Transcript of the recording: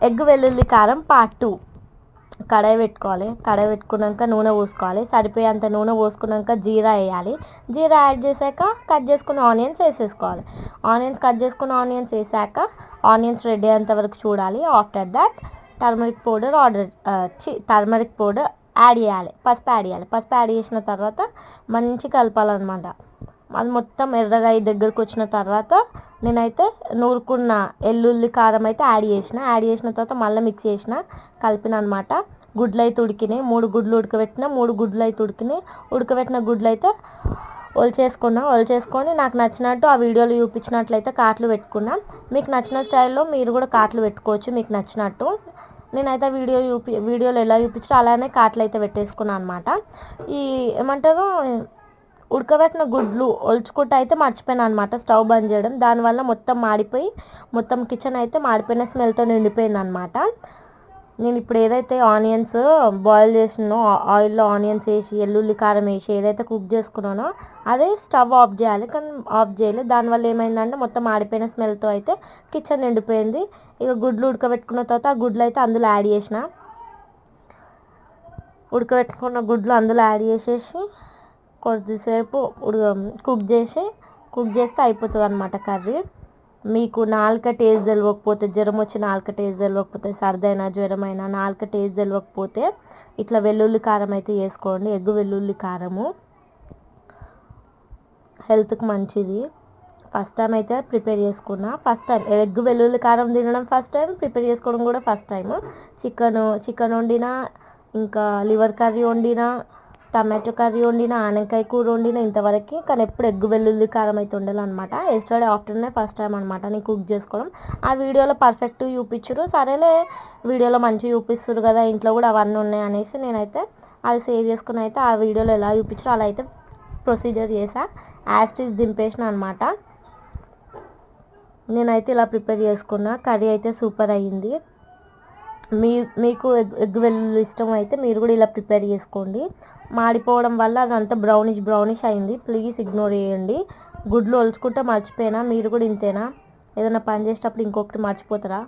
Egg వెల్లుల్లి కారం part 2. కడాయి పెట్టుకోవాలి. కడాయి పెట్టుకున్నాక నూనె పోసుకోవాలి. సరిపోయేంత నూనె పోసుకున్నాక జీరా వేయాలి. జీరా యాడ్ చేశాక కట్ చేసుకున్న ఆనియన్స్ వేసేసుకోవాలి. కట్ చేసుకున్న ఆనియన్స్ వేసాక ఆనియన్స్ రెడీ అయ్యేంత వరకు చూడాలి. After that turmeric powder add చేయాలి. పసుపు యాడ్ చేసిన తర్వాత మంచి కలపాలన్నమాట. అది మొత్తం ఎర్రగా దగ్గరకు వచ్చిన తర్వాత నేనైతే నూరుకున్న ఎల్లుల్లి కారం అయితే యాడ్ చేసిన తర్వాత మళ్ళీ మిక్స్ చేసిన, కలిపిన అనమాట. గుడ్లు అయితే ఉడికినాయి. 3 గుడ్లు ఉడకబెట్టిన. 3 గుడ్లు అయితే ఉడకబెట్టిన గుడ్లు అయితే ఒలిచేసుకొని నాకు నచ్చినట్టు ఆ వీడియోలో చూపించినట్లయితే కాట్లు పెట్టుకున్నా. మీకు నచ్చిన స్టైల్లో మీరు కూడా కాట్లు పెట్టుకోవచ్చు మీకు నచ్చినట్టు. నేనైతే వీడియోలో ఎలా చూపించారో అలానే కాట్లు అయితే పెట్టేసుకున్నాను అనమాట. ఈ ఏమంటారు ఉడకబెట్టిన గుడ్లు ఒలుచుకుంటూ అయితే మర్చిపోయాను అనమాట స్టవ్ బంద్ చేయడం. దానివల్ల మొత్తం మాడిపోయి మొత్తం కిచెన్ అయితే మాడిపోయిన స్మెల్తో నిండిపోయింది అనమాట. నేను ఇప్పుడు ఏదైతే ఆనియన్స్ బాయిల్ చేసినో ఆయిల్లో ఆనియన్స్ వేసి ఎల్లుల్లి కారం వేసి ఏదైతే కుక్ చేసుకున్నానో అదే స్టవ్ ఆఫ్ చేయాలి. కానీ ఆఫ్ చేయలేదు. దానివల్ల ఏమైందంటే మొత్తం ఆడిపోయిన స్మెల్తో అయితే కిచెన్ నిండిపోయింది. ఇక గుడ్లు ఉడకబెట్టుకున్న తర్వాత ఆ గుడ్లు అయితే అందులో యాడ్ చేసిన. ఉడకబెట్టుకున్న గుడ్లు అందులో యాడ్ చేసేసి కొద్దిసేపు కుక్ చేస్తే అయిపోతుంది అనమాట కర్రీ. మీకు నాలుక టేస్ట్ తెలియకపోతే, జ్వరం వచ్చి నాలుక టేస్ట్ తెలియకపోతే, సర్దైనా జ్వరమైనా నాలుక టేస్ట్ తెలియకపోతే ఇట్లా వెల్లుల్లి కారం అయితే వేసుకోండి. ఎగ్ వెల్లుల్లి కారము హెల్త్కి మంచిది. ఫస్ట్ టైం అయితే ప్రిపేర్ చేసుకున్నా. ఫస్ట్ టైం ఎగ్ వెల్లుల్లి కారం తినడం ఫస్ట్ టైం, ప్రిపేర్ చేసుకోవడం కూడా ఫస్ట్ టైం. చికెన్ వండినా, ఇంకా లివర్ కర్రీ వండినా, టమాటో కర్రీ వండిన, ఆనకాయ కూర వండిన ఇంతవరకు. కానీ ఎప్పుడు ఎగ్ వెల్లుల్లి కారం అయితే వండాలన్నమాట. ఎస్టర్డే ఆఫ్టర్నూనే ఫస్ట్ టైం అనమాట నేను కుక్ చేసుకోవడం. ఆ వీడియోలో పర్ఫెక్ట్ చూపించారు. సరేలే వీడియోలో మంచిగా చూపిస్తారు కదా, ఇంట్లో కూడా అవన్నీ ఉన్నాయి అనేసి నేనైతే అది సేవ్ చేసుకుని అయితే ఆ వీడియోలో ఎలా చూపించారో అలా అయితే ప్రొసీజర్ చేసా. యాస్టిస్ దింపేసిన అనమాట. నేనైతే ఇలా ప్రిపేర్ చేసుకున్నా. కర్రీ అయితే సూపర్ అయ్యింది. మీకు ఎగ్ వెల్లుల్లి ఇష్టం అయితే మీరు కూడా ఇలా ప్రిపేర్ చేసుకోండి. మాడిపోవడం వల్ల అదంతా బ్రౌనిష్ అయింది. ప్లీజ్ ఇగ్నోర్ చేయండి. గుడ్లు ఒలుచుకుంటే మర్చిపోయినా. మీరు కూడా ఇంతేనా? ఏదైనా పని చేసేటప్పుడు ఇంకొకటి మర్చిపోతారా?